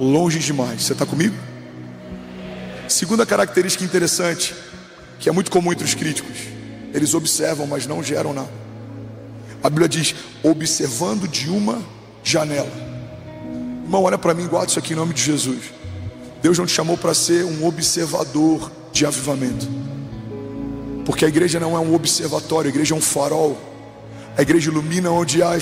longe demais. Você está comigo? Segunda característica interessante, que é muito comum entre os críticos: eles observam, mas não geram nada. A Bíblia diz: observando de uma janela. Irmão, olha para mim, guarda isso aqui em nome de Jesus. Deus não te chamou para ser um observador de avivamento, porque a igreja não é um observatório, a igreja é um farol. A igreja ilumina onde há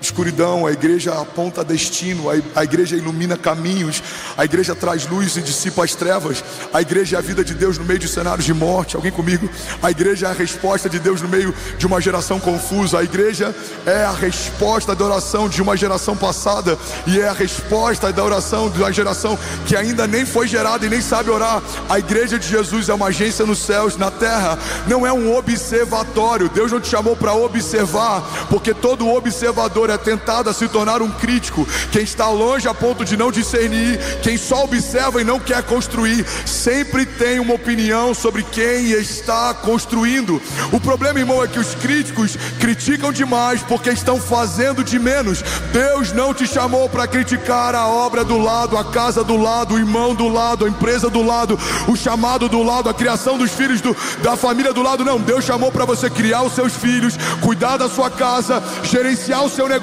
escuridão, a igreja aponta destino, a igreja ilumina caminhos, a igreja traz luz e dissipa as trevas. A igreja é a vida de Deus no meio de cenários de morte. Alguém comigo? A igreja é a resposta de Deus no meio de uma geração confusa. A igreja é a resposta da oração de uma geração passada, e é a resposta da oração de uma geração que ainda nem foi gerada e nem sabe orar. A igreja de Jesus é uma agência nos céus, na terra. Não é um observatório. Deus não te chamou para observar, porque todo observador é tentado a se tornar um crítico. Quem está longe a ponto de não discernir, quem só observa e não quer construir, sempre tem uma opinião sobre quem está construindo. O problema, irmão, é que os críticos criticam demais porque estão fazendo de menos. Deus não te chamou para criticar a obra do lado, a casa do lado, o irmão do lado, a empresa do lado, o chamado do lado, a criação dos filhos da família do lado. Não, Deus chamou para você criar os seus filhos, cuidar da sua casa, gerenciar o seu negócio,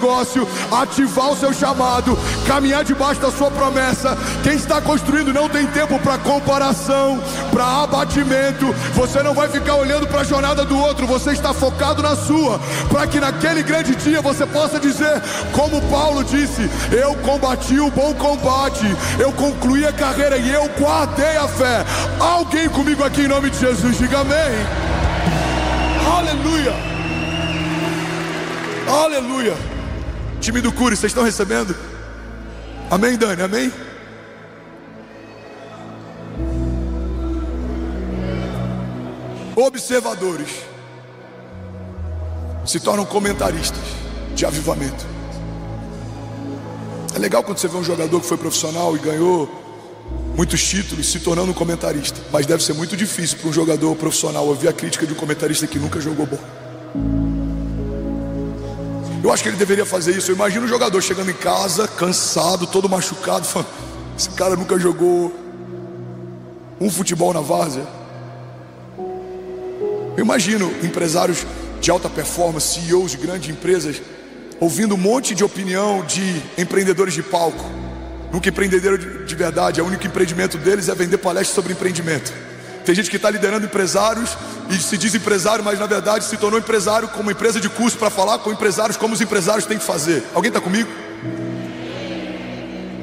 ativar o seu chamado, caminhar debaixo da sua promessa. Quem está construindo não tem tempo para comparação, para abatimento. Você não vai ficar olhando para a jornada do outro, você está focado na sua, para que naquele grande dia você possa dizer, como Paulo disse: eu combati o bom combate, eu concluí a carreira e eu guardei a fé. Alguém comigo aqui em nome de Jesus, diga amém. Aleluia, aleluia. Time do Cure, vocês estão recebendo? Amém, Dani? Amém? Observadores se tornam comentaristas de avivamento. É legal quando você vê um jogador que foi profissional e ganhou muitos títulos se tornando um comentarista, mas deve ser muito difícil para um jogador profissional ouvir a crítica de um comentarista que nunca jogou bola. Eu acho que ele deveria fazer isso. Eu imagino um jogador chegando em casa, cansado, todo machucado, falando: esse cara nunca jogou um futebol na várzea. Eu imagino empresários de alta performance, CEOs de grandes empresas, ouvindo um monte de opinião de empreendedores de palco. Nunca empreenderam de verdade. O único empreendimento deles é vender palestras sobre empreendimento. Tem gente que está liderando empresários e se diz empresário, mas na verdade se tornou empresário como uma empresa de curso para falar com empresários como os empresários têm que fazer. Alguém está comigo?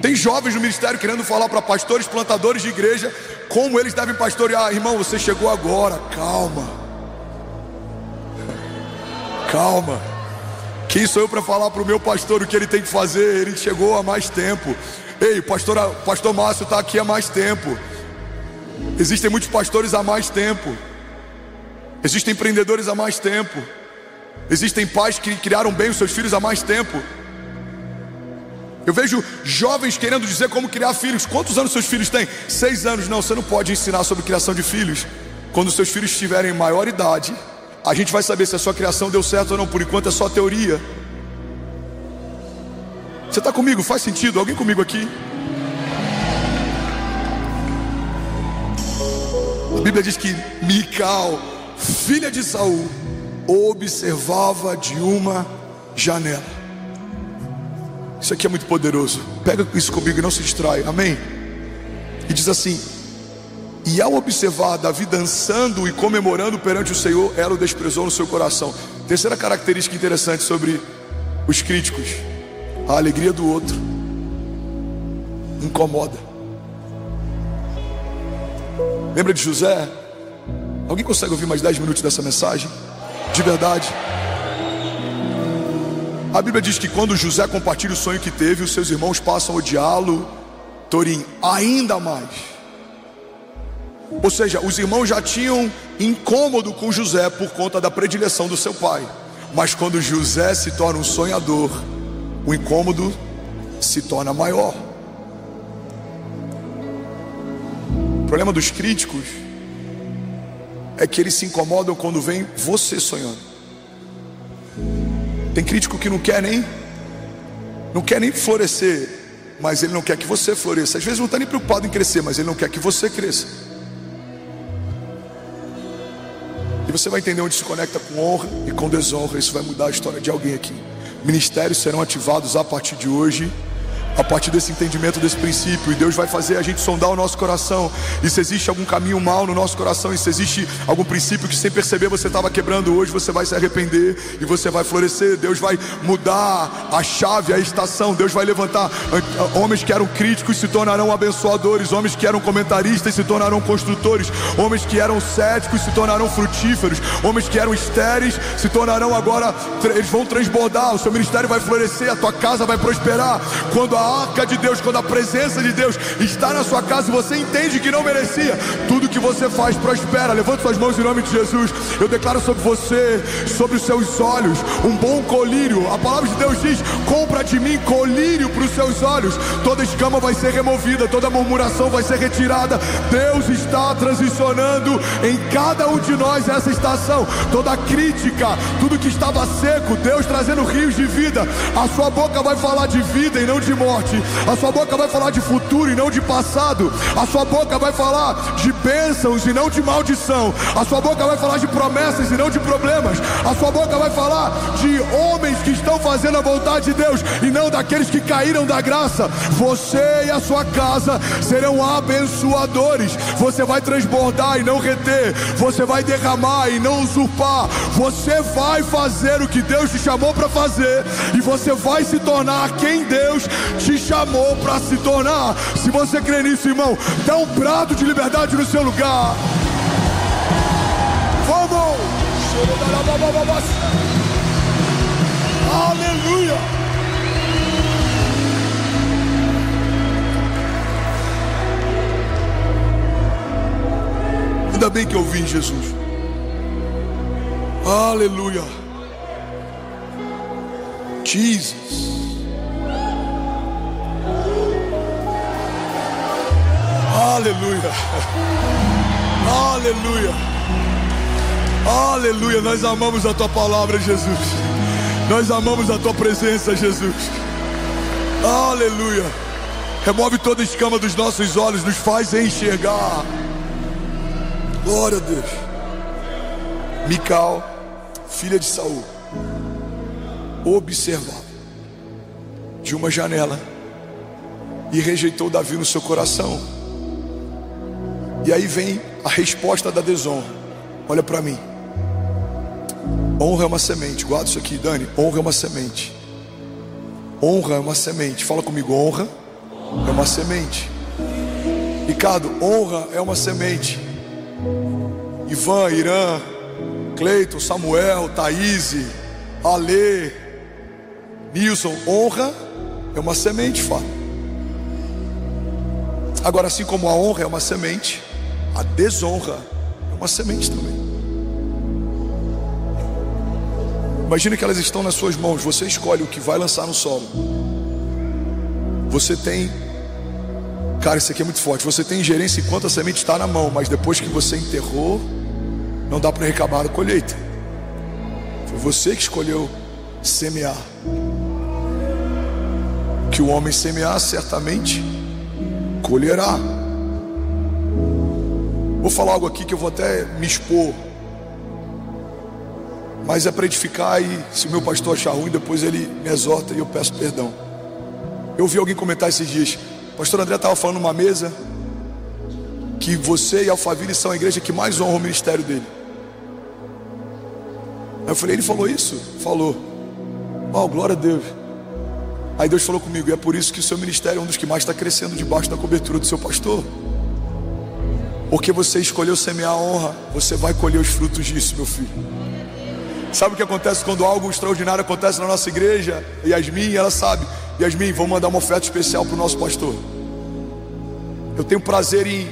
Tem jovens no ministério querendo falar para pastores, plantadores de igreja, como eles devem pastorear. Irmão, você chegou agora, calma. Calma. Quem sou eu para falar para o meu pastor o que ele tem que fazer? Ele chegou há mais tempo. Ei, pastor Márcio está aqui há mais tempo. Existem muitos pastores há mais tempo. Existem empreendedores há mais tempo. Existem pais que criaram bem os seus filhos há mais tempo. Eu vejo jovens querendo dizer como criar filhos. Quantos anos seus filhos têm? 6 anos. Não, você não pode ensinar sobre criação de filhos. Quando seus filhos estiverem em maior idade, a gente vai saber se a sua criação deu certo ou não. Por enquanto é só teoria. Você está comigo? Faz sentido? Alguém comigo aqui? A Bíblia diz que Mical, filha de Saul, observava de uma janela. Isso aqui é muito poderoso. Pega isso comigo e não se distrai, amém? E diz assim: e ao observar Davi dançando e comemorando perante o Senhor, ela o desprezou no seu coração. Terceira característica interessante sobre os críticos: a alegria do outro incomoda. Lembra de José? Alguém consegue ouvir mais 10 minutos dessa mensagem? De verdade. A Bíblia diz que quando José compartilha o sonho que teve, os seus irmãos passam a odiá-lo, Torim, ainda mais. Ou seja, os irmãos já tinham incômodo com José por conta da predileção do seu pai. Mas quando José se torna um sonhador, o incômodo se torna maior. O problema dos críticos é que eles se incomodam quando vem você sonhando. Tem crítico que não quer nem florescer, mas ele não quer que você floresça. Às vezes não está nem preocupado em crescer, mas ele não quer que você cresça. E você vai entender onde se conecta com honra e com desonra. Isso vai mudar a história de alguém aqui. Ministérios serão ativados a partir de hoje, a partir desse entendimento, desse princípio. E Deus vai fazer a gente sondar o nosso coração. E se existe algum caminho mal no nosso coração, e se existe algum princípio que sem perceber você estava quebrando, hoje você vai se arrepender e você vai florescer. Deus vai mudar a chave, a estação. Deus vai levantar homens que eram críticos se tornarão abençoadores. Homens que eram comentaristas se tornarão construtores. Homens que eram céticos se tornarão frutíferos. Homens que eram estéreis se tornarão agora, eles vão transbordar. O seu ministério vai florescer, a tua casa vai prosperar. Quando a arca de Deus, quando a presença de Deus está na sua casa e você entende que não merecia, tudo que você faz prospera. Levante suas mãos em nome de Jesus. Eu declaro sobre você, sobre os seus olhos, um bom colírio. A palavra de Deus diz: compra de mim colírio para os seus olhos. Toda escama vai ser removida, toda murmuração vai ser retirada. Deus está transicionando em cada um de nós essa estação. Toda crítica, tudo que estava seco, Deus trazendo rios de vida. A sua boca vai falar de vida e não de morte. A sua boca vai falar de futuro e não de passado. A sua boca vai falar de bênçãos e não de maldição. A sua boca vai falar de promessas e não de problemas. A sua boca vai falar de homens que estão fazendo a vontade de Deus e não daqueles que caíram da graça. Você e a sua casa serão abençoadores. Você vai transbordar e não reter. Você vai derramar e não usurpar. Você vai fazer o que Deus te chamou para fazer, e você vai se tornar quem Deus te chamou para se tornar. Se você crê nisso, irmão, dá um brado de liberdade no seu lugar. Vamos! Aleluia! Ainda bem que eu vim, Jesus. Aleluia! Jesus. Aleluia, aleluia, aleluia. Nós amamos a tua palavra, Jesus. Nós amamos a tua presença, Jesus. Aleluia. Remove toda a escama dos nossos olhos, nos faz enxergar. Glória a Deus. Mical, filha de Saul, observava de uma janela e rejeitou Davi no seu coração. E aí vem a resposta da desonra. Olha para mim. Honra é uma semente. Guarda isso aqui, Dani. Honra é uma semente. Honra é uma semente. Fala comigo. Honra é uma semente. Ricardo, honra é uma semente. Ivan, Irã, Cleiton, Samuel, Thaís, Ale, Nilson. Honra é uma semente, fala. Agora, assim como a honra é uma semente, a desonra é uma semente também. Imagina que elas estão nas suas mãos. Você escolhe o que vai lançar no solo. Você tem, cara, isso aqui é muito forte. Você tem ingerência enquanto a semente está na mão, mas depois que você enterrou, não dá para recabar a colheita. Foi você que escolheu semear. Que o homem semear, certamente colherá. Vou falar algo aqui que eu vou até me expor, mas é para edificar, e se o meu pastor achar ruim, depois ele me exorta e eu peço perdão. Eu ouvi alguém comentar esses dias: o pastor André estava falando numa mesa que você e Alphaville são a igreja que mais honra o ministério dele. Aí eu falei: ele falou isso? Falou. Oh, glória a Deus. Aí Deus falou comigo: e é por isso que o seu ministério é um dos que mais está crescendo debaixo da cobertura do seu pastor. Porque você escolheu semear a honra, você vai colher os frutos disso, meu filho. Sabe o que acontece quando algo extraordinário acontece na nossa igreja? Yasmin, ela sabe. Yasmin, vamos mandar uma oferta especial para o nosso pastor. Eu tenho prazer em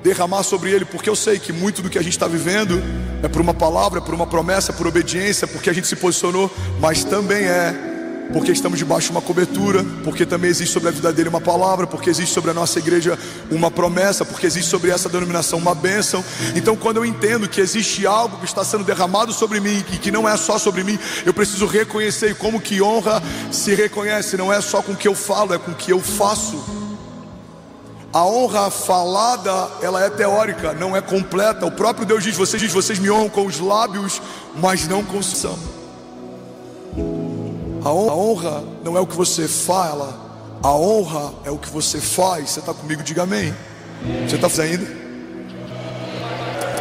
derramar sobre ele, porque eu sei que muito do que a gente está vivendo é por uma palavra, por uma promessa, por obediência, porque a gente se posicionou, mas também é porque estamos debaixo de uma cobertura, porque também existe sobre a vida dele uma palavra, porque existe sobre a nossa igreja uma promessa, porque existe sobre essa denominação uma bênção. Então, quando eu entendo que existe algo que está sendo derramado sobre mim e que não é só sobre mim, eu preciso reconhecer. E como que honra se reconhece? Não é só com o que eu falo, é com o que eu faço. A honra falada, ela é teórica, não é completa. O próprio Deus diz: vocês me honram com os lábios, mas não com o coração. A honra não é o que você fala, a honra é o que você faz. Você está comigo? Diga amém. Você está fazendo ainda?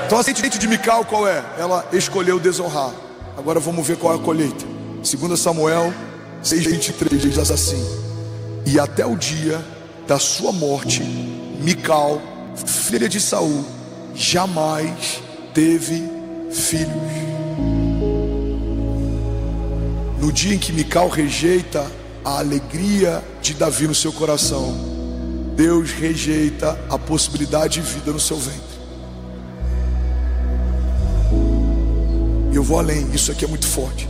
Então a semente de Mical qual é? Ela escolheu desonrar. Agora vamos ver qual é a colheita. 2 Samuel 6:23 diz assim: e até o dia da sua morte, Mical, filha de Saul, jamais teve filhos. No dia em que Mical rejeita a alegria de Davi no seu coração, Deus rejeita a possibilidade de vida no seu ventre. E eu vou além, isso aqui é muito forte.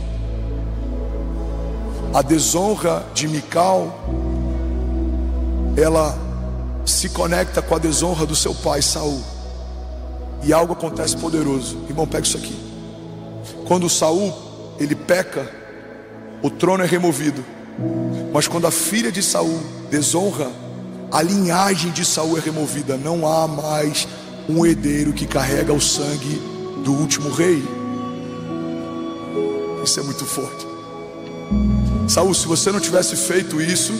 A desonra de Mical, ela se conecta com a desonra do seu pai Saul. E algo acontece poderoso. Irmão, pega isso aqui. Quando Saul, ele peca, o trono é removido. Mas quando a filha de Saul desonra, a linhagem de Saul é removida. Não há mais um herdeiro que carrega o sangue do último rei. Isso é muito forte. Saul, se você não tivesse feito isso,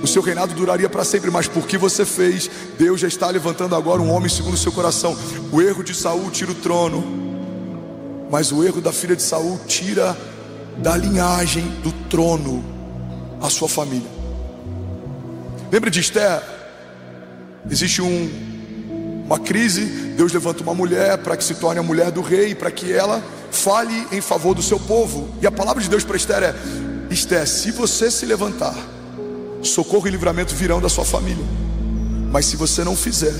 o seu reinado duraria para sempre. Mas porque você fez, Deus já está levantando agora um homem segundo o seu coração. O erro de Saul tira o trono, mas o erro da filha de Saul tira da linhagem do trono a sua família. Lembra de Esther? Existe uma crise. Deus levanta uma mulher para que se torne a mulher do rei, para que ela fale em favor do seu povo. E a palavra de Deus para Esther é: Esther, se você se levantar, socorro e livramento virão da sua família. Mas se você não fizer,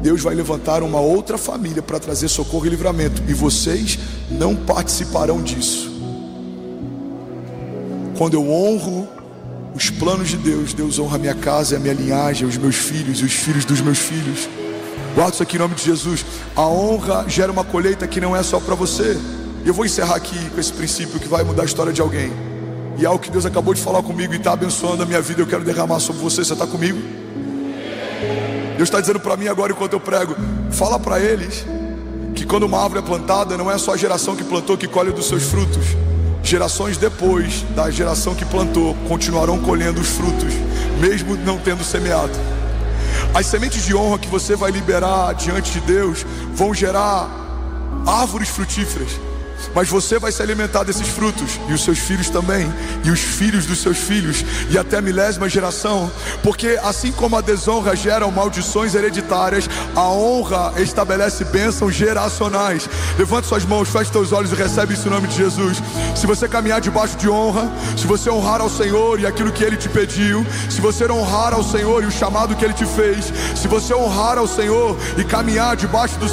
Deus vai levantar uma outra família para trazer socorro e livramento, e vocês não participarão disso. Quando eu honro os planos de Deus, Deus honra a minha casa, a minha linhagem, os meus filhos e os filhos dos meus filhos. Guarda isso aqui em nome de Jesus. A honra gera uma colheita que não é só para você. E eu vou encerrar aqui com esse princípio que vai mudar a história de alguém. E é algo que Deus acabou de falar comigo e está abençoando a minha vida. Eu quero derramar sobre você. Você está comigo? Deus está dizendo para mim agora, enquanto eu prego: fala para eles que quando uma árvore é plantada, não é só a geração que plantou que colhe dos seus frutos. Gerações depois da geração que plantou continuarão colhendo os frutos, mesmo não tendo semeado. As sementes de honra que você vai liberar diante de Deus vão gerar árvores frutíferas. Mas você vai se alimentar desses frutos, e os seus filhos também, e os filhos dos seus filhos, e até a milésima geração. Porque assim como a desonra gera maldições hereditárias, a honra estabelece bênçãos geracionais. Levante suas mãos, feche seus olhos e recebe isso em nome de Jesus. Se você caminhar debaixo de honra, se você honrar ao Senhor e aquilo que Ele te pediu, se você honrar ao Senhor e o chamado que Ele te fez, se você honrar ao Senhor e caminhar debaixo dos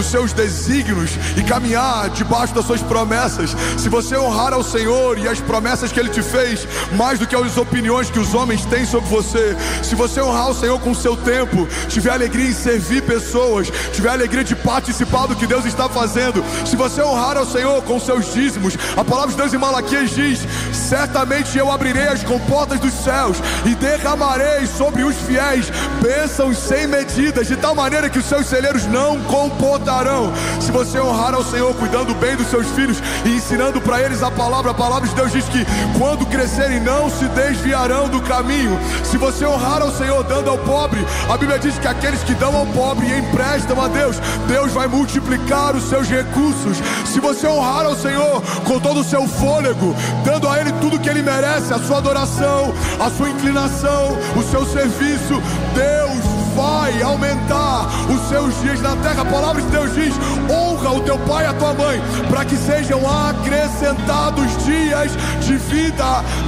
seus desígnios, e caminhar debaixo da sua suas promessas, se você honrar ao Senhor e as promessas que Ele te fez, mais do que as opiniões que os homens têm sobre você, se você honrar o Senhor com o seu tempo, tiver alegria em servir pessoas, tiver alegria de participar do que Deus está fazendo, se você honrar ao Senhor com seus dízimos, a palavra de Deus em Malaquias diz: certamente eu abrirei as comportas dos céus e derramarei sobre os fiéis bênçãos sem medidas, de tal maneira que os seus celeiros não comportarão. Se você honrar ao Senhor cuidando bem dos seus filhos e ensinando para eles a palavra de Deus diz que quando crescerem não se desviarão do caminho. Se você honrar ao Senhor dando ao pobre, a Bíblia diz que aqueles que dão ao pobre e emprestam a Deus, Deus vai multiplicar os seus recursos. Se você honrar ao Senhor com todo o seu fôlego, dando a Ele tudo que Ele merece, a sua adoração, a sua inclinação, o seu serviço, Deus vai aumentar os seus dias na terra. A palavra de Deus diz: honra o teu pai e a tua mãe, para que sejam acrescentados dias de vida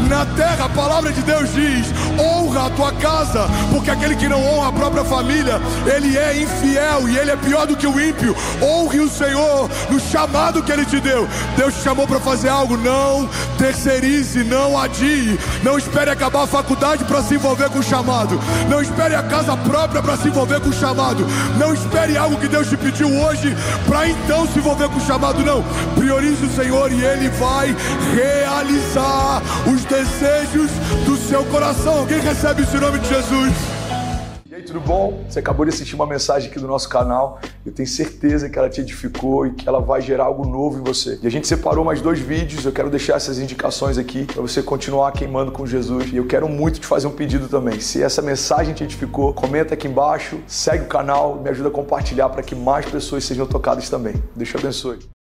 na terra. A palavra de Deus diz: honra a tua casa, porque aquele que não honra a própria família, ele é infiel e ele é pior do que o ímpio. Honre o Senhor no chamado que Ele te deu. Deus te chamou para fazer algo, não terceirize, não adie. Não espere acabar a faculdade para se envolver com o chamado. Não espere a casa própria para se envolver com o chamado. Não espere algo que Deus te pediu hoje para então se envolver com o chamado. Não, priorize o Senhor e Ele vai realizar os desejos do seu coração. Alguém recebe isso em nome de Jesus? E aí, tudo bom? Você acabou de assistir uma mensagem aqui do nosso canal. Eu tenho certeza que ela te edificou e que ela vai gerar algo novo em você. E a gente separou mais 2 vídeos. Eu quero deixar essas indicações aqui para você continuar queimando com Jesus. E eu quero muito te fazer um pedido também. Se essa mensagem te edificou, comenta aqui embaixo, segue o canal, me ajuda a compartilhar para que mais pessoas sejam tocadas também. Deus te abençoe.